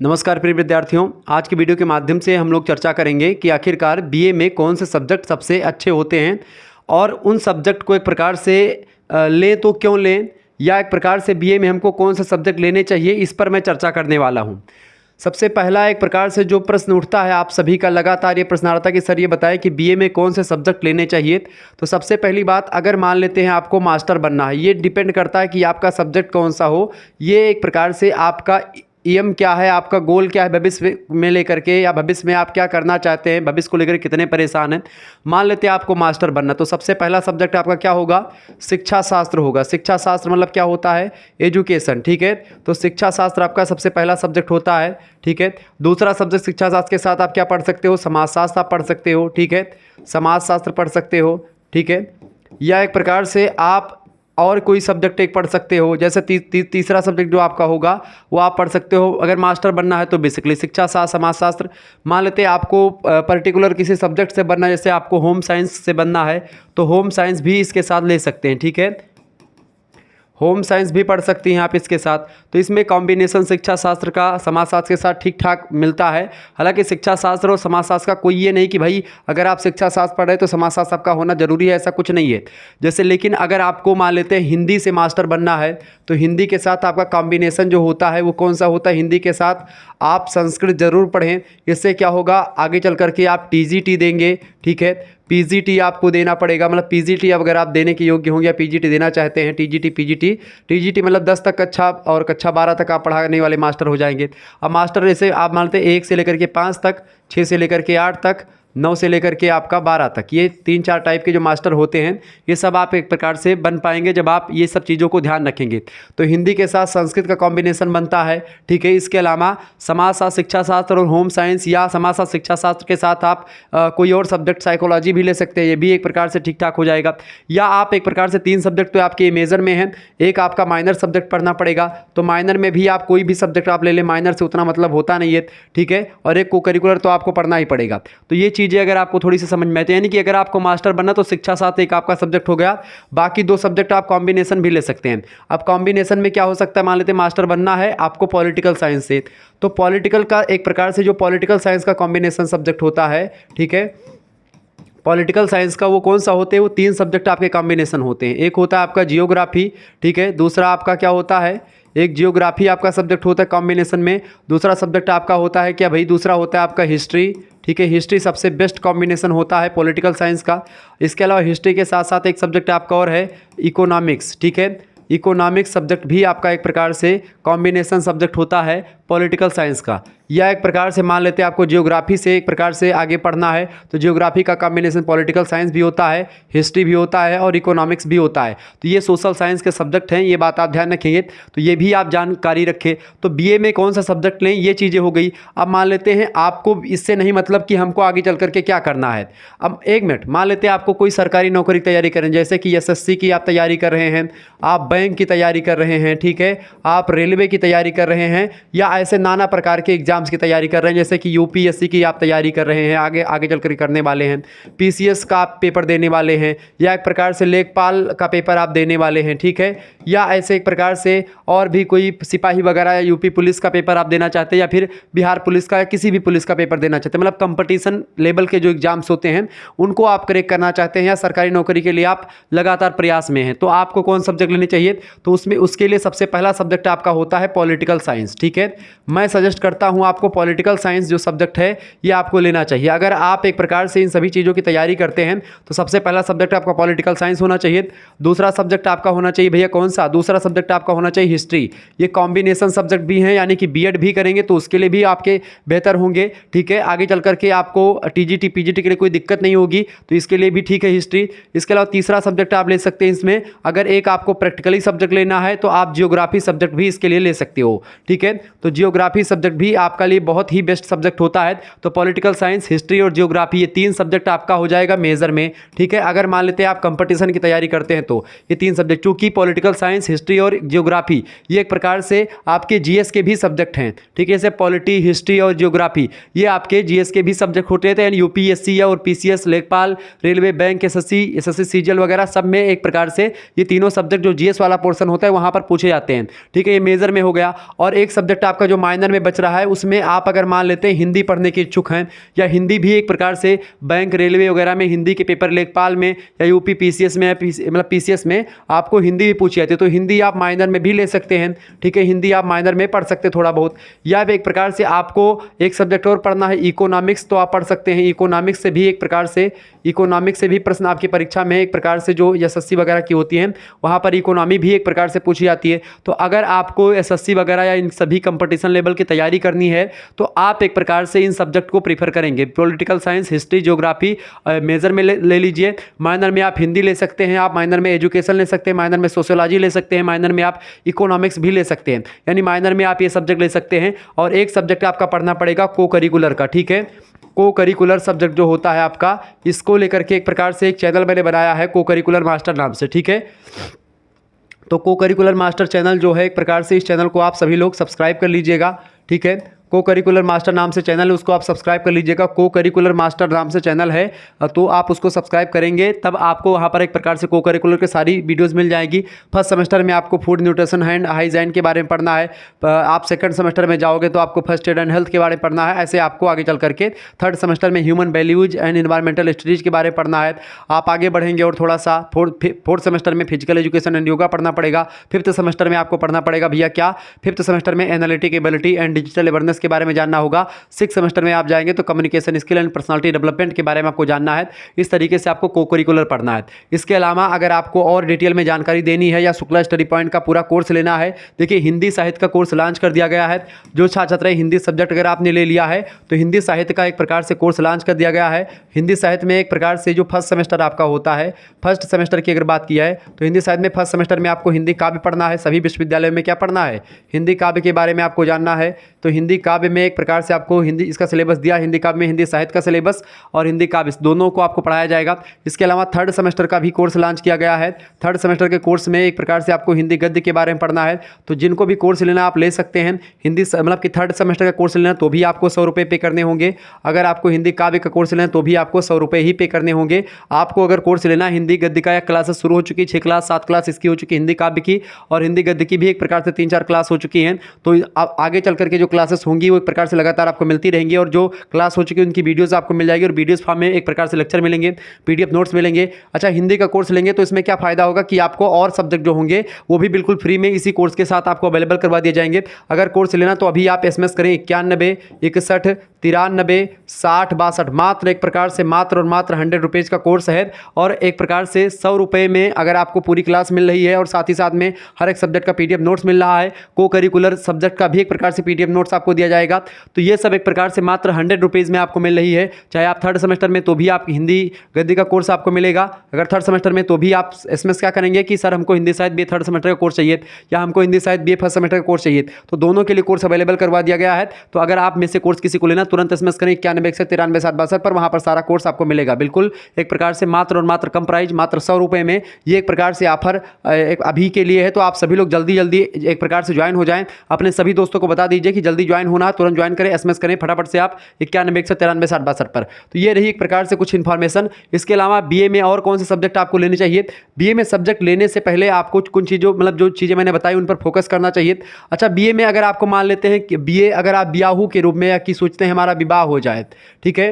नमस्कार प्रिय विद्यार्थियों, आज की वीडियो के माध्यम से हम लोग चर्चा करेंगे कि आखिरकार बीए में कौन से सब्जेक्ट सबसे अच्छे होते हैं और उन सब्जेक्ट को एक प्रकार से लें तो क्यों लें, या एक प्रकार से बीए में हमको कौन से सब्जेक्ट लेने चाहिए, इस पर मैं चर्चा करने वाला हूं। सबसे पहला एक प्रकार से जो प्रश्न उठता है आप सभी का, लगातार ये प्रश्न आ रहा था कि सर ये बताएं कि बीए में कौन से सब्जेक्ट लेने चाहिए। तो सबसे पहली बात, अगर मान लेते हैं आपको मास्टर बनना है, ये डिपेंड करता है कि आपका सब्जेक्ट कौन सा हो। ये एक प्रकार से आपका एम क्या है, आपका गोल क्या है भविष्य में लेकर के, या भविष्य में आप क्या करना चाहते हैं, भविष्य को लेकर कितने परेशान हैं। मान लेते हैं आपको मास्टर बनना, तो सबसे पहला सब्जेक्ट आपका क्या होगा, शिक्षा शास्त्र होगा। शिक्षा शास्त्र मतलब क्या होता है, एजुकेशन, ठीक है। तो शिक्षा शास्त्र आपका सबसे पहला सब्जेक्ट होता है, ठीक है। दूसरा सब्जेक्ट शिक्षा शास्त्र के साथ आप क्या पढ़ सकते हो, समाजशास्त्र आप पढ़ सकते हो, ठीक है। समाजशास्त्र पढ़ सकते हो, ठीक है। या एक प्रकार से आप और कोई सब्जेक्ट एक पढ़ सकते हो, जैसे तीसरा सब्जेक्ट जो आपका होगा वो आप पढ़ सकते हो। अगर मास्टर बनना है तो बेसिकली शिक्षा शास्त्र, समाजशास्त्र। मान लेते हैं आपको पर्टिकुलर किसी सब्जेक्ट से बनना है, जैसे आपको होम साइंस से बनना है तो होम साइंस भी इसके साथ ले सकते हैं, ठीक है। होम साइंस भी पढ़ सकती हैं आप इसके साथ। तो इसमें कॉम्बिनेशन शिक्षा शास्त्र का समाजशास्त्र के साथ ठीक ठाक मिलता है। हालांकि शिक्षा शास्त्र और समाजशास्त्र का कोई ये नहीं कि भाई अगर आप शिक्षा शास्त्र पढ़ रहे हैं तो समाजशास्त्र आपका होना जरूरी है, ऐसा कुछ नहीं है। जैसे लेकिन अगर आपको मान लेते हैं हिंदी से मास्टर बनना है तो हिंदी के साथ आपका कॉम्बिनेशन जो होता है वो कौन सा होता है, हिंदी के साथ आप संस्कृत जरूर पढ़ें। इससे क्या होगा, आगे चल करके आप टीजीटी देंगे, ठीक है। पीजीटी आपको देना पड़ेगा, मतलब पीजीटी अगर आप देने के योग्य होंगे या पीजीटी देना चाहते हैं, टीजीटी टीजीटी मतलब 10 तक कक्षा और कक्षा 12 तक आप पढ़ाने वाले मास्टर हो जाएंगे। अब मास्टर जैसे आप मानते हैं 1 से लेकर के 5 तक, 6 से लेकर के 8 तक, 9 से लेकर के आपका 12 तक, ये 3-4 टाइप के जो मास्टर होते हैं ये सब आप एक प्रकार से बन पाएंगे जब आप ये सब चीज़ों को ध्यान रखेंगे। तो हिंदी के साथ संस्कृत का कॉम्बिनेशन बनता है, ठीक है। इसके अलावा समाजशास्त्र, शिक्षा शास्त्र और होम साइंस, या समाजशास्त्र शिक्षा शास्त्र के साथ आप कोई और सब्जेक्ट साइकोलॉजी भी ले सकते हैं, ये भी एक प्रकार से ठीक ठाक हो जाएगा। या आप एक प्रकार से 3 सब्जेक्ट तो आपके मेजर में हैं, एक आपका माइनर सब्जेक्ट पढ़ना पड़ेगा, तो माइनर में भी आप कोई भी सब्जेक्ट आप ले लें, माइनर से उतना मतलब होता नहीं है, ठीक है। और एक को करिकुलर तो आपको पढ़ना ही पड़ेगा। तो ये चीज़ें अगर आपको थोड़ी सी समझ में आती है, यानी कि अगर आपको मास्टर बनना तो शिक्षा शास्त्र एक आपका सब्जेक्ट हो गया, बाकी 2 सब्जेक्ट आप कॉम्बिनेशन भी ले सकते हैं। अब कॉम्बिनेशन में क्या हो सकता है, मान लेते हैं मास्टर बनना है आपको पॉलिटिकल साइंस से, तो पॉलिटिकल का एक प्रकार से जो पॉलिटिकल साइंस का कॉम्बिनेशन सब्जेक्ट होता है, ठीक है। पॉलिटिकल साइंस का वो कौन सा होते हैं, वो 3 सब्जेक्ट आपके कॉम्बिनेशन होते हैं। एक होता है आपका जियोग्राफी, ठीक है। दूसरा आपका क्या होता है, एक जियोग्राफी आपका सब्जेक्ट होता है कॉम्बिनेशन में। दूसरा सब्जेक्ट आपका होता है क्या भाई, दूसरा होता है आपका हिस्ट्री, ठीक है। हिस्ट्री सबसे बेस्ट कॉम्बिनेशन होता है पॉलिटिकल साइंस का। इसके अलावा हिस्ट्री के साथ साथ एक सब्जेक्ट आपका और है इकोनॉमिक्स, ठीक है। इकोनॉमिक्स सब्जेक्ट भी आपका एक प्रकार से कॉम्बिनेशन सब्जेक्ट होता है पॉलिटिकल साइंस का। या एक प्रकार से मान लेते हैं आपको जियोग्राफी से एक प्रकार से आगे पढ़ना है तो जियोग्राफी का कॉम्बिनेशन पॉलिटिकल साइंस भी होता है, हिस्ट्री भी होता है और इकोनॉमिक्स भी होता है। तो ये सोशल साइंस के सब्जेक्ट हैं, ये बात आप ध्यान रखेंगे, तो ये भी आप जानकारी रखें। तो बीए में कौन सा सब्जेक्ट लें, ये चीज़ें हो गई। अब मान लेते हैं आपको इससे नहीं मतलब कि हमको आगे चल करके क्या करना है। अब एक मिनट, मान लेते हैं आपको कोई सरकारी नौकरी की तैयारी करें, जैसे कि एसएससी की आप तैयारी कर रहे हैं, आप बैंक की तैयारी कर रहे हैं, ठीक है, आप रेलवे की तैयारी कर रहे हैं, या ऐसे नाना प्रकार के एग्जाम्स की तैयारी कर रहे हैं, जैसे कि यूपीएससी की आप तैयारी कर रहे हैं, आगे आगे चलकर करने वाले हैं, पीसीएस का आप पेपर देने वाले हैं, या एक प्रकार से लेखपाल का पेपर आप देने वाले हैं, ठीक है। या ऐसे एक प्रकार से और भी कोई सिपाही वगैरह या यूपी पुलिस का पेपर आप देना चाहते हैं, या फिर बिहार पुलिस का या किसी भी पुलिस का पेपर देना चाहते हैं, मतलब कंपटीशन लेवल के जो एग्जाम्स होते हैं उनको आप क्रैक करना चाहते हैं, या सरकारी नौकरी के लिए आप लगातार प्रयास में हैं, तो आपको कौन सब्जेक्ट लेने चाहिए। तो उसमें उसके लिए सबसे पहला सब्जेक्ट आपका होता है पॉलिटिकल साइंस, ठीक है। मैं सजेस्ट करता हूं आपको पॉलिटिकल साइंस जो सब्जेक्ट है ये आपको लेना चाहिए। अगर आप एक प्रकार से इन सभी चीज़ों की तैयारी करते हैं तो सबसे पहला सब्जेक्ट आपका पॉलिटिकल साइंस होना चाहिए। दूसरा सब्जेक्ट आपका होना चाहिए भैया कौन सा, दूसरा सब्जेक्ट आपका होना चाहिए हिस्ट्री। ये कॉम्बिनेशन सब्जेक्ट भी हैं, यानी कि बीएड भी करेंगे तो उसके लिए भी आपके बेहतर होंगे, ठीक है। आगे चल करके आपको टीजीटी पीजीटी के लिए कोई दिक्कत नहीं होगी, तो इसके लिए भी ठीक है हिस्ट्री। इसके अलावा तीसरा सब्जेक्ट आप ले सकते हैं इसमें, अगर एक आपको प्रैक्टिकली सब्जेक्ट लेना है तो आप जियोग्राफी सब्जेक्ट भी इसके लिए ले सकते हो, ठीक है। तो जियोग्राफी सब्जेक्ट भी आपका लिए बहुत ही बेस्ट सब्जेक्ट होता है। तो पॉलिटिकल साइंस, हिस्ट्री और जियोग्राफी ये 3 सब्जेक्ट आपका हो जाएगा मेजर में, ठीक है। अगर मान लेते हैं आप कंपटीशन की तैयारी करते हैं तो ये 3 सब्जेक्ट, चूंकि पॉलिटिकल साइंस, हिस्ट्री और जियोग्राफी ये एक प्रकार से आपके जीएस के भी सब्जेक्ट हैं, ठीक है। जैसे पॉलिटी, हिस्ट्री और जियोग्राफी ये आपके जीएस के भी सब्जेक्ट होते हैं। यूपीएससी और पीसीएस, लेखपाल, रेलवे, बैंक, एसएससी सीजीएल वगैरह सब में एक प्रकार से ये तीनों सब्जेक्ट जो जीएस वाला पोर्शन होता है वहां पर पूछे जाते हैं, ठीक है। ये मेजर में हो गया। और एक सब्जेक्ट आपका आपका जो माइनर में बच रहा है उसमें आप अगर मान लेते हैं हिंदी पढ़ने के इच्छुक हैं, या हिंदी भी एक प्रकार से बैंक, रेलवे वगैरह में हिंदी के पेपर, लेखपाल में या यूपी पीसीएस में, मतलब पीसीएस में आपको हिंदी भी पूछी जाती है, तो हिंदी आप माइनर में भी ले सकते हैं। ठीक है, हिंदी आप माइनर में पढ़ सकते हैं थोड़ा बहुत। या एक प्रकार से आपको एक सब्जेक्ट और पढ़ना है इकोनॉमिक्स, तो आप पढ़ सकते हैं। इकोनॉमिक्स से भी एक प्रकार से, इकोनॉमिक्स से भी प्रश्न आपकी परीक्षा में एक प्रकार से जो एसएससी वगैरह की होती हैं वहाँ पर इकोनॉमी भी एक प्रकार से पूछी जाती है। तो अगर आपको एसएससी वगैरह या इन सभी कंपटीशन लेवल की तैयारी करनी है तो आप एक प्रकार से इन सब्जेक्ट को प्रीफर करेंगे। Political science, history, geography major में ले लीजिए। माइनर में आप हिंदी ले सकते हैं, आप माइनर में एजुकेशन ले सकते हैं, माइनर में सोशियोलॉजी ले सकते हैं, माइनर में आप इकोनॉमिक्स भी ले सकते हैं। यानी माइनर में आप ये सब्जेक्ट ले सकते हैं। और एक सब्जेक्ट आपका पढ़ना पड़ेगा को करिकुलर का। ठीक है, को करिकुलर सब्जेक्ट जो होता है आपका, इसको लेकर के एक प्रकार से एक चैनल मैंने बनाया है को करिकुलर मास्टर नाम से। ठीक है, तो को करिकुलर मास्टर चैनल जो है, एक प्रकार से इस चैनल को आप सभी लोग सब्सक्राइब कर लीजिएगा। ठीक है, को करिकुलर मास्टर नाम से चैनल है, उसको आप सब्सक्राइब कर लीजिएगा। को करिकुलर मास्टर नाम से चैनल है, तो आप उसको सब्सक्राइब करेंगे तब आपको वहाँ पर एक प्रकार से को करिकुलर के सारी वीडियोस मिल जाएगी। फर्स्ट सेमेस्टर में आपको फूड, न्यूट्रिशन एंड हाइजीन के बारे में पढ़ना है। आप सेकंड सेमेस्टर में जाओगे तो आपको फर्स्ट एड एंड हेल्थ के बारे में पढ़ना है। ऐसे आपको आगे चल करके थर्ड सेमेस्टर में human values and environmental studies के बारे में पढ़ना है। आप आगे बढ़ेंगे और थोड़ा सा फोर्थ सेमेस्टर में फिजिकल एजुकेशन एंड योगा पढ़ना पड़ेगा। फिफ्थ सेमेस्टर में आपको पढ़ना पड़ेगा भैया क्या, फिफ्थ सेमेस्टर में analytic ability and digital awareness के बारे में जानना होगा। सिक्स सेमेस्टर में आप जाएंगे तो communication skill and personality development के बारे में आपको जानना है। इस तरीके से आपको को करिकुलर पढ़ना है। इसके अलावा अगर आपको और डिटेल में जानकारी देनी है या शुक्ला स्टडी पॉइंट का पूरा कोर्स लेना है, देखिए हिंदी साहित्य का कोर्स लॉन्च कर दिया गया है। जो छात्र छात्राएं हिंदी सब्जेक्ट अगर आपने ले लिया है तो हिंदी साहित्य का एक प्रकार से कोर्स लॉन्च कर दिया गया है। हिंदी साहित्य में एक प्रकार से जो फर्स्ट सेमेस्टर आपका होता है, फर्स्ट सेमेस्टर की अगर बात किया है तो हिंदी साहित्य में फर्स्ट सेमेस्टर में आपको हिंदी काव्य पढ़ना है। सभी विश्वविद्यालयों में क्या पढ़ना है, हिंदी काव्य के बारे में आपको जानना है। तो हिंदी काव्य में एक प्रकार से आपको हिंदी, इसका सिलेबस दिया हिंदी काव्य में, हिंदी साहित्य का सिलेबस और हिंदी काव्य दोनों को आपको पढ़ाया जाएगा। इसके अलावा थर्ड सेमेस्टर का भी कोर्स लॉन्च किया गया है। थर्ड सेमेस्टर के कोर्स में एक प्रकार से आपको हिंदी गद्य के बारे में पढ़ना है। तो जिनको भी कोर्स लेना आप ले सकते हैं। हिंदी मतलब कि थर्ड सेमेस्टर का कोर्स लेना तो भी आपको 100 रुपये पे करने होंगे। अगर आपको हिंदी काव्य का कोर्स लेना तो भी आपको 100 रुपये ही पे करने होंगे। आपको अगर कोर्स लेना हिंदी गद्य का, या क्लासेस शुरू हो चुकी, 6 क्लास 7 क्लास इसकी हो चुकी हिंदी काव्य की, और हिंदी गद्य की भी एक प्रकार से 3-4 क्लास हो चुकी हैं। तो आगे चल करके जो क्लासेस होंगी वो एक प्रकार से लगातार आपको मिलती रहेंगी, और जो क्लास हो चुकी है उनकी वीडियोस आपको मिल जाएगी, और वीडियोस फॉर्म में एक प्रकार से लेक्चर मिलेंगे, पीडीएफ नोट्स मिलेंगे। अच्छा, हिंदी का कोर्स लेंगे तो इसमें क्या फायदा होगा कि आपको और सब्जेक्ट जो होंगे वो भी बिल्कुल फ्री में इसी कोर्स के साथ आपको अवेलेबल करवा दिए जाएंगे। अगर कोर्स लेना तो अभी आप एसएमएस करें 91 61 93 60 62। मात्र एक प्रकार से मात्र और मात्र 100 रुपीज़ का कोर्स है, और एक प्रकार से 100 रुपये में अगर आपको पूरी क्लास मिल रही है और साथ ही साथ में हर एक सब्जेक्ट का पीडीएफ नोट्स मिल रहा है। को करिकुलर सब्जेक्ट का भी एक प्रकार से पीडीएफ नोट्स आपको दिया जाएगा। तो ये सब एक प्रकार से मात्र 100 रुपीज़ में आपको मिल रही है। चाहे आप थर्ड सेमेस्टर में तो भी आप हिंदी गद्य का कोर्स आपको मिलेगा। अगर थर्ड सेमेस्टर में तो भी आप एसएमएस क्या करेंगे कि सर हमको हिंदी साहित्य बी थर्ड सेमेस्टर का कोर्स चाहिए, या हमको हिंदी साहित्य बी फर्स्ट सेमेस्टर का कोर्स चाहिए, तो दोनों के लिए कोर्स अवेलेबल करवा दिया गया है। तो अगर आप में से कोर्स किसी को लेना तुरंत एसएमएस करें 91 61 93 7 62 पर, वहाँ पर सारा कोर्स आपको मिलेगा। बिल्कुल एक प्रकार से मात्र और मात्र कम प्राइस, मात्र 100 रुपये में ये एक प्रकार से ऑफर अभी के लिए है। तो आप सभी लोग जल्दी जल्दी एक प्रकार से ज्वाइन हो जाएं। अपने सभी दोस्तों को बता दीजिए कि जल्दी ज्वाइन होना है, तुरंत ज्वाइन करें, एसएमएस करें फटाफट से आप 91 193 7 62 पर। तो ये रही एक प्रकार से कुछ इन्फॉर्मेशन। इसके अलावा बीए में और कौन से सब्जेक्ट आपको लेने चाहिए, बीए में सब्जेक्ट लेने से पहले आपको कुछ चीज़ों मतलब जो चीज़ें मैंने बताई उन पर फोकस करना चाहिए। अच्छा, बीए में अगर आपको मान लेते हैं कि बीए अगर आप ब्याहू के रूप में या कि सोचते हैं हमारा विवाह हो जाए, ठीक है,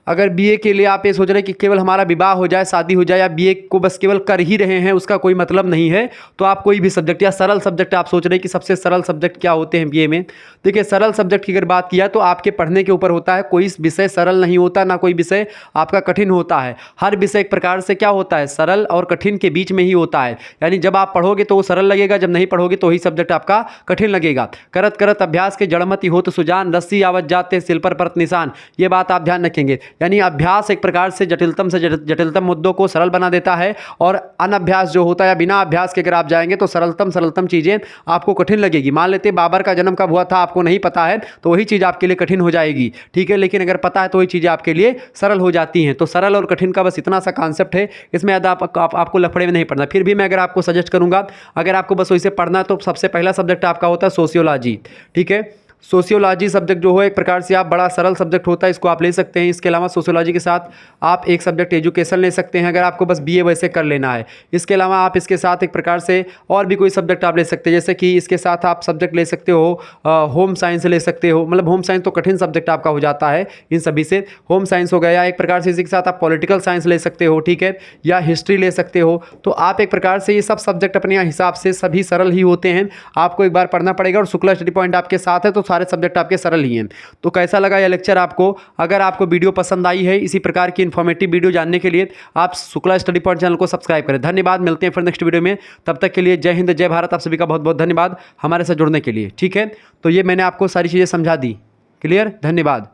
अगर बीए के लिए आप ये सोच रहे हैं कि केवल हमारा विवाह हो जाए, शादी हो जाए, या बीए को बस केवल कर ही रहे हैं, उसका कोई मतलब नहीं है, तो आप कोई भी सब्जेक्ट या सरल सब्जेक्ट आप सोच रहे हैं कि सबसे सरल सब्जेक्ट क्या होते हैं बीए में। देखिए, सरल सब्जेक्ट की अगर बात किया तो आपके पढ़ने के ऊपर होता है। कोई विषय सरल नहीं होता, ना कोई विषय आपका कठिन होता है। हर विषय एक प्रकार से क्या होता है, सरल और कठिन के बीच में ही होता है। यानी जब आप पढ़ोगे तो वो सरल लगेगा, जब नहीं पढ़ोगे तो वही सब्जेक्ट आपका कठिन लगेगा। करत करत अभ्यास के जड़मति होत सुजान, रस्सी आवत जाते सिल पर परत निशान। ये बात आप ध्यान रखेंगे। यानी अभ्यास एक प्रकार से जटिलतम मुद्दों को सरल बना देता है, और अनभ्यास जो होता है, बिना अभ्यास के अगर आप जाएंगे तो सरलतम चीज़ें आपको कठिन लगेगी। मान लेते बाबर का जन्म कब हुआ था, आपको नहीं पता है तो वही चीज़ आपके लिए कठिन हो जाएगी, ठीक है। लेकिन अगर पता है तो वही चीज़ें आपके लिए सरल हो जाती हैं। तो सरल और कठिन का बस इतना सा कॉन्सेप्ट है, इसमें आपको लफड़े में नहीं पढ़ना। फिर भी मैं अगर आपको सजेस्ट करूंगा, अगर आपको बस वैसे पढ़ना है तो सबसे पहला सब्जेक्ट आपका होता है सोशियोलॉजी, ठीक है। सोशियोलॉजी सब्जेक्ट जो हो एक प्रकार से आप बड़ा सरल सब्जेक्ट होता है, इसको आप ले सकते हैं। इसके अलावा सोशियोलॉजी के साथ आप एक सब्जेक्ट एजुकेशन ले सकते हैं, अगर आपको बस बीए वैसे कर लेना है। इसके अलावा आप इसके साथ एक प्रकार से और भी कोई सब्जेक्ट आप ले सकते हैं, जैसे कि इसके साथ आप सब्जेक्ट ले सकते हो होम साइंस ले सकते हो। मतलब होम साइंस तो कठिन सब्जेक्ट आपका हो जाता है इन सभी से, होम साइंस हो गया। या एक प्रकार से इसी के साथ आप पॉलिटिकल साइंस ले सकते हो, ठीक है, या हिस्ट्री ले सकते हो। तो आप एक प्रकार से ये सब सब्जेक्ट अपने हिसाब से सभी सरल ही होते हैं, आपको एक बार पढ़ना पड़ेगा। और शुक्ला स्टडी पॉइंट आपके साथ है तो सारे सब्जेक्ट आपके सरल ही हैं। तो कैसा लगा यह लेक्चर आपको? अगर आपको वीडियो पसंद आई है, इसी प्रकार की इन्फॉर्मेटिव वीडियो जानने के लिए आप शुक्ला स्टडी पॉइंट चैनल को सब्सक्राइब करें। धन्यवाद, मिलते हैं फिर नेक्स्ट वीडियो में। तब तक के लिए जय हिंद, जय भारत। आप सभी का बहुत बहुत धन्यवाद हमारे साथ जुड़ने के लिए, ठीक है। तो ये मैंने आपको सारी चीज़ें समझा दी, क्लियर, धन्यवाद।